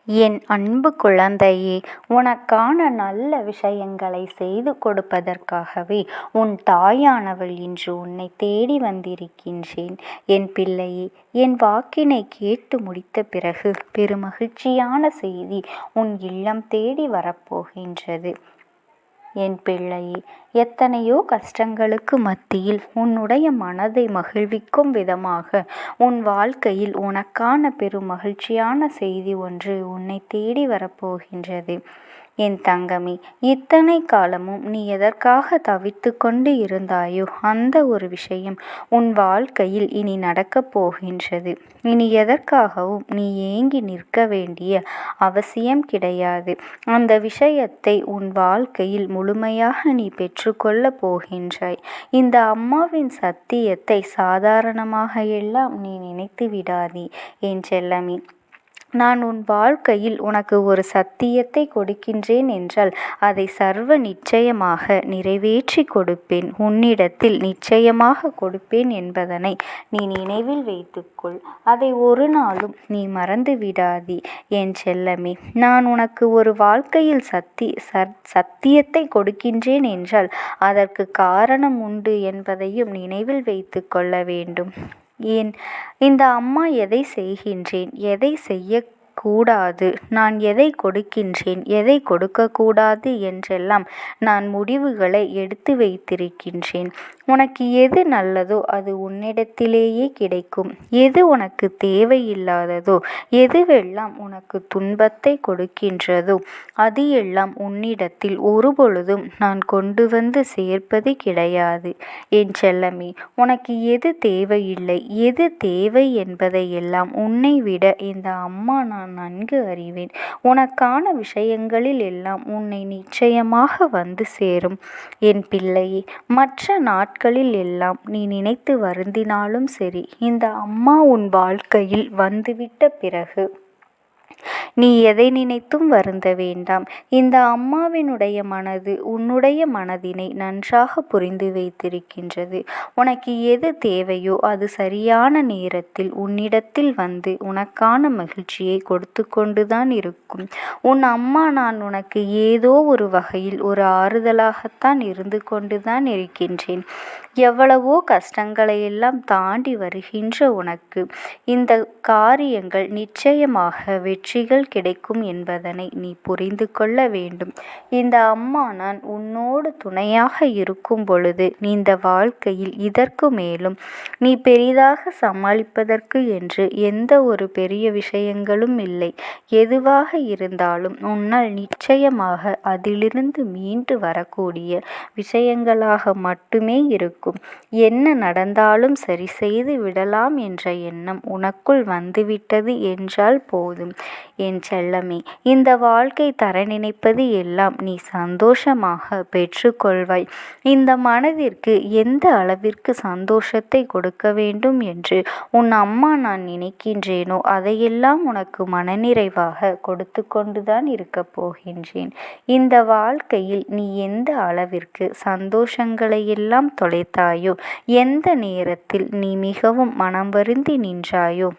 என் அன்பு குழந்தையே, உனக்கான நல்ல விஷயங்களை செய்து கொடுப்பதற்காகவே உன் தாயானவள் இன்று உன்னை தேடி வந்திருக்கின்றேன். என் பிள்ளையே, என் வாக்கினை கேட்டு முடித்த பிறகு பெருமகிழ்ச்சியான செய்தி உன் இல்லம் தேடி வரப்போகின்றது. என் பிள்ளையே, எத்தனையோ கஷ்டங்களுக்கு மத்தியில் உன்னுடைய மனதை மகிழ்விக்கும் விதமாக உன் வாழ்க்கையில் உனக்கான பெரும் மகிழ்ச்சியான செய்தி ஒன்று உன்னை தேடி வரப்போகின்றது. என் தங்கமே, இத்தனை காலமும் நீ எதற்காக தவித்து கொண்டு இருந்தாயோ அந்த ஒரு விஷயம் உன் வாழ்க்கையில் இனி நடக்கப் போகின்றது. இனி எதற்காகவும் நீ ஏங்கி நிற்க வேண்டிய அவசியம் கிடையாது. அந்த விஷயத்தை உன் வாழ்க்கையில் முழுமையாக நீ பெற்றுக்கொள்ளப் போகின்றாய். இந்த அம்மாவின் சத்தியத்தை சாதாரணமாக எல்லாம் நீ நினைத்து விடாதே என் செல்லமே. நான் உன் வாழ்க்கையில் உனக்கு ஒரு சத்தியத்தை கொடுக்கின்றேன் என்றால் அதை சர்வ நிச்சயமாக நிறைவேற்றி கொடுப்பேன். உன்னிடத்தில் நிச்சயமாக கொடுப்பேன் என்பதனை நீ நினைவில் வைத்துக்கொள். அதை ஒரு நாளும் நீ மறந்து விடாதே என் செல்லமே. நான் உனக்கு ஒரு வாழ்க்கையில் சத்தியத்தை கொடுக்கின்றேன் என்றால் அதற்கு காரணம் உண்டு என்பதையும் நினைவில் வைத்து கொள்ள வேண்டும். ஏன் இந்த அம்மா எதை செய்கின்றேன், எதை செய்யக்கூடாது, நான் எதை கொடுக்கின்றேன், எதை கொடுக்கக்கூடாது என்றெல்லாம் நான் முடிவுகளை எடுத்து வைத்திருக்கின்றேன். உனக்கு எது நல்லதோ அது உன்னிடத்திலேயே கிடைக்கும். எது உனக்கு தேவையில்லாததோ, எதுவெல்லாம் உனக்கு துன்பத்தை கொடுக்கின்றதோ அது எல்லாம் உன்னிடத்தில் ஒருபொழுதும் நான் கொண்டு வந்து சேர்ப்பது கிடையாது என் செல்லமே. உனக்கு எது தேவையில்லை, எது தேவை என்பதை எல்லாம் உன்னை விட இந்த அம்மா நான் நன்கு அறிவேன். உனக்கான விஷயங்களில் எல்லாம் உன்னை நிச்சயமாக வந்து சேரும் என் பிள்ளையே. மற்ற நாட்களில் எல்லாம் நீ நினைத்து வருந்தினாலும் சரி, இந்த அம்மா உன் வாழ்க்கையில் வந்துவிட்ட பிறகு நீ எதை நினைத்தும் வருந்த வேண்டாம். இந்த அம்மாவினுடைய மனது உன்னுடைய மனதினை நன்றாக புரிந்து வைத்திருக்கின்றது. உனக்கு எது தேவையோ அது சரியான நேரத்தில் உன்னிடத்தில் வந்து உனக்கான மகிழ்ச்சியை கொடுத்து கொண்டுதான் இருக்கும். உன் அம்மா நான் உனக்கு ஏதோ ஒரு வகையில் ஒரு ஆறுதலாகத்தான் இருந்து கொண்டுதான் இருக்கின்றேன். எவ்வளவோ கஷ்டங்களை எல்லாம் தாண்டி வருகின்ற உனக்கு இந்த காரியங்கள் நிச்சயமாக வெற்றிகள் கிடைக்கும் என்பதனை நீ புரிந்து கொள்ள வேண்டும். இந்த அம்மா நான் உன்னோடு துணையாக இருக்கும் பொழுது நீ இந்த வாழ்க்கையில் இதற்கு மேலும் நீ பெரிதாக சமாளிப்பதற்கு என்று எந்த ஒரு பெரிய விஷயங்களும் இல்லை. எதுவாக இருந்தாலும் உன்னால் நிச்சயமாக அதிலிருந்து மீண்டு வரக்கூடிய விஷயங்களாக மட்டுமே இருக்கும். என்ன நடந்தாலும் சரி செய்து விடலாம் என்ற எண்ணம் உனக்குள் வந்துவிட்டது என்றால் போதும் என் செல்லமே. இந்த வாழ்க்கை தர நினைப்பது எல்லாம் நீ சந்தோஷமாக பெற்றுக்கொள்வாய். இந்த மனதிற்கு எந்த அளவிற்கு சந்தோஷத்தை கொடுக்க வேண்டும் என்று உன் அம்மா நான் நினைக்கின்றேனோ அதையெல்லாம் உனக்கு மனநிறைவாக கொடுத்து கொண்டுதான் இருக்கப் போகின்றேன். இந்த வாழ்க்கையில் நீ எந்த அளவிற்கு சந்தோஷங்களை எல்லாம் தொலைத்தாயோ, எந்த நேரத்தில் நீ மிகவும் மனம் வருந்தி நின்றாயோ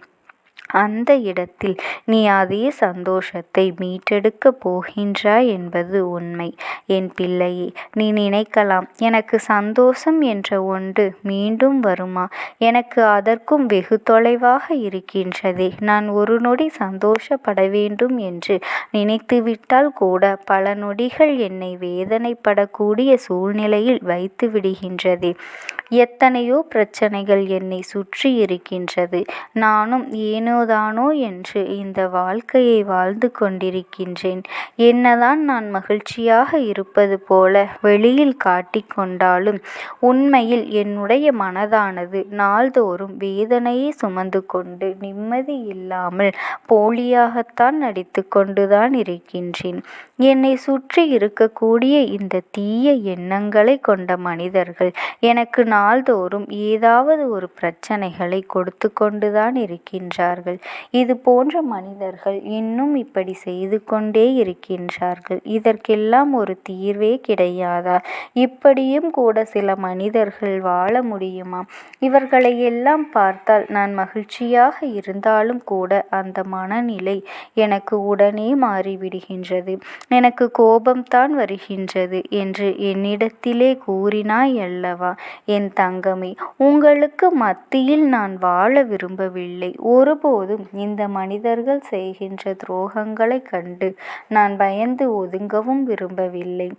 அந்த இடத்தில் நீ அதே சந்தோஷத்தை மீட்டெடுக்க போகின்றாய் என்பது உண்மை என் பிள்ளையே. நீ நினைக்கலாம், எனக்கு சந்தோஷம் என்ற ஒன்று மீண்டும் வருமா? எனக்கு அதற்கும் வெகு தொலைவாக இருக்கின்றதே. நான் ஒரு நொடி சந்தோஷப்பட வேண்டும் என்று நினைத்துவிட்டால் கூட பல நொடிகள் என்னை வேதனைப்படக்கூடிய சூழ்நிலையில் வைத்து விடுகின்றதே. எத்தனையோ பிரச்சனைகள் என்னை சுற்றி இருக்கின்றது. நானும் ஏனோதானோ என்று இந்த வாழ்க்கையை வாழ்ந்து கொண்டிருக்கின்றேன். என்னதான் நான் மகிழ்ச்சியாக இருப்பது போல வெளியில் காட்டிக்கொண்டாலும் உண்மையில் என்னுடைய மனதானது நாள்தோறும் வேதனையை சுமந்து கொண்டு நிம்மதி இல்லாமல் போலியாகத்தான் நடித்து கொண்டுதான் இருக்கின்றேன். என்னை சுற்றி இருக்கக்கூடிய இந்த தீய எண்ணங்களை கொண்ட மனிதர்கள் எனக்கு நாள்தோறும் ஏதாவது ஒரு பிரச்சனைகளை கொடுத்து கொண்டுதான் இருக்கின்றார்கள். இருக்கிறார்கள். இது போன்ற மனிதர்கள் இன்னும் இப்படி செய்து கொண்டே இருக்கின்றார்கள். இதற்கெல்லாம் ஒரு தீர்வே கிடையாதா? இப்படியும் கூட சில மனிதர்கள் வாழ முடியுமா? இவர்களை எல்லாம் பார்த்தால் நான் மகிழ்ச்சியாக இருந்தாலும் கூட அந்த மனநிலை எனக்கு உடனே மாறிவிடுகின்றது. எனக்கு கோபம்தான் வருகின்றது என்று என்னிடத்திலே கூறினாய் அல்லவா? என் தங்கமே, உங்களுக்கு மத்தியில் நான் வாழ விரும்பவில்லை. ஒருபோதும் இந்த மனிதர்கள் செய்கின்ற துரோகங்களைக் கண்டு நான் பயந்து ஒதுங்கவும் விரும்பவில்லை.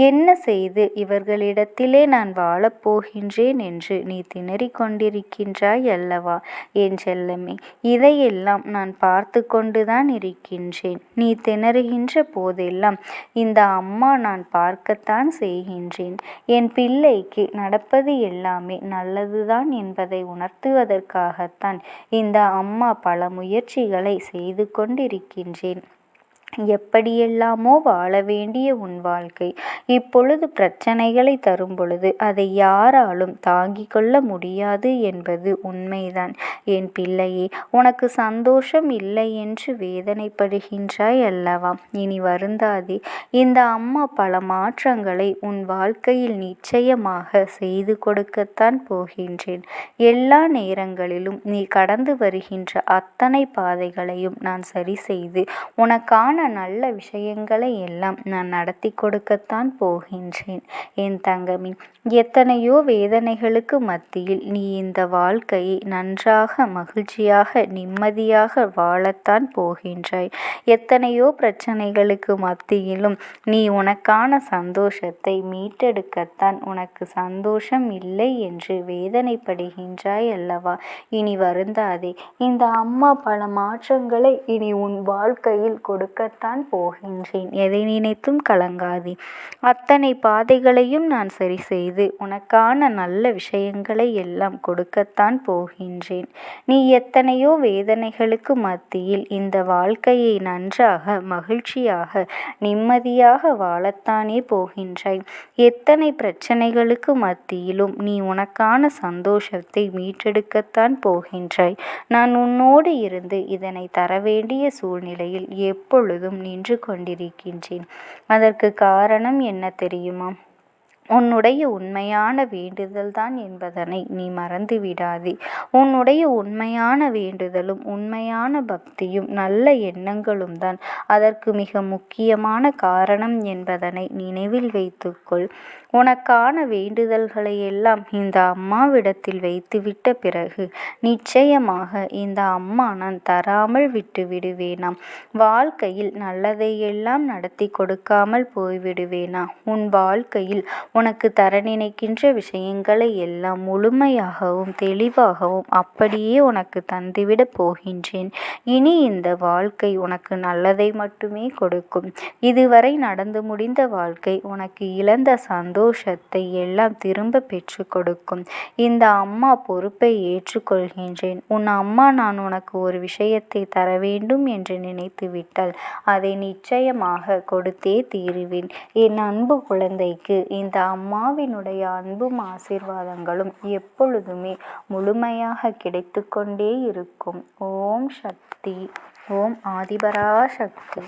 என்ன செய்து இவர்களிடத்திலே நான் வாழப்போகின்றேன் என்று நீ திணறிக் கொண்டிருக்கின்றாய் அல்லவா என் செல்லமே? இதையெல்லாம் நான் பார்த்து கொண்டுதான் இருக்கின்றேன். நீ திணறுகின்ற போதெல்லாம் இந்த அம்மா நான் பார்க்கத்தான் செய்கின்றேன். என் பிள்ளைக்கு நடப்பது எல்லாமே நல்லதுதான் என்பதை உணர்த்துவதற்காகத்தான் இந்த அம்மா பல முயற்சிகளை செய்து கொண்டிருக்கின்றேன். எப்படியெல்லாமோ வாழ வேண்டிய உன் வாழ்க்கை இப்பொழுது பிரச்சனைகளை தரும் பொழுது அதை யாராலும் தாங்கிக் கொள்ள முடியாது என்பது உண்மைதான். என் பிள்ளையே, உனக்கு சந்தோஷம் இல்லை என்று வேதனைப்படுகின்றாய் அல்லவா? இனி வருந்தாதே. இந்த அம்மா பல மாற்றங்களை உன் வாழ்க்கையில் நிச்சயமாக செய்து கொடுக்கத்தான் போகின்றேன். எல்லா நேரங்களிலும் நீ கடந்து வருகின்ற அத்தனை பாதைகளையும் நான் சரி செய்து உனக்கான நல்ல விஷயங்களை எல்லாம் நான் நடத்தி கொடுக்கத்தான் போகின்றேன். என் தங்கமே, எத்தனையோ வேதனைகளுக்கு மத்தியில் நீ இந்த வாழ்க்கையை நன்றாக மகிழ்ச்சியாக நிம்மதியாக வாழத்தான் போகின்றாய். எத்தனையோ பிரச்சனைகளுக்கு மத்தியிலும் நீ உனக்கான சந்தோஷத்தை மீட்டெடுக்கத்தான் உனக்கு சந்தோஷம் இல்லை என்று வேதனைப்படுகின்றாய் அல்லவா? இனி வருந்தாதே. இந்த அம்மா பல மாற்றங்களை இனி உன் வாழ்க்கையில் கொடுக்கத்தான் போகின்றேன். எதை நினைத்தும் கலங்காதே. அத்தனை பாதைகளையும் நான் சரி செய்து உனக்கான நல்ல விஷயங்களை எல்லாம் கொடுக்கத்தான் போகின்றேன். நீ எத்தனையோ வேதனைகளுக்கு மத்தியில் இந்த வாழ்க்கையை நன்றாக மகிழ்ச்சியாக நிம்மதியாக வாழத்தானே போகின்றாய். எத்தனை பிரச்சனைகளுக்கு மத்தியிலும் நீ உனக்கான சந்தோஷத்தை மீட்டெடுக்கத்தான் போகின்றாய். நான் உன்னோடு இருந்து இதனை தர வேண்டிய சூழ்நிலையில் எப்பொழுதும் நின்று கொண்டிருக்கின்றேன். அதற்கு காரணம் என்ன தெரியுமா? உன்னுடைய உண்மையான வேண்டுதல்தான் என்பதனை நீ மறந்துவிடாதே. உன்னுடைய உண்மையான வேண்டுதலும் உண்மையான பக்தியும் நல்ல எண்ணங்களும் தான் அதற்கு மிக முக்கியமான காரணம் என்பதனை நினைவில் வைத்துக்கொள். உனக்கான வேண்டுதல்களை எல்லாம் இந்த அம்மாவிடத்தில் வைத்துவிட்ட பிறகு நிச்சயமாக இந்த அம்மா நான் தராமல் விட்டு விடுவேனா? வாழ்க்கையில் நல்லதையெல்லாம் நடத்தி கொடுக்காமல் போய்விடுவேனா? உன் வாழ்க்கையில் உனக்கு தர நினைக்கின்ற விஷயங்களை எல்லாம் முழுமையாகவும் தெளிவாகவும் அப்படியே உனக்கு தந்துவிடப் போகின்றேன். இனி இந்த வாழ்க்கை உனக்கு நல்லதை மட்டுமே கொடுக்கும். இதுவரை நடந்து முடிந்த வாழ்க்கை உனக்கு இழந்த சந்தோஷத்தை எல்லாம் திரும்ப பெற்று கொடுக்கும். இந்த அம்மா பொறுப்பை ஏற்றுக்கொள்கின்றேன். உன் அம்மா நான் உனக்கு ஒரு விஷயத்தை தர வேண்டும் என்று நினைத்து விட்டால் அதை நிச்சயமாக கொடுத்தே தீருவேன். என் அன்பு குழந்தைக்கு இந்த அம்மாவினுடைய அன்பும் ஆசீர்வாதங்களும் எப்பொழுதுமே முழுமையாக கிடைத்து கொண்டே இருக்கும். ஓம் சக்தி. ஓம் ஆதிபராசக்தி.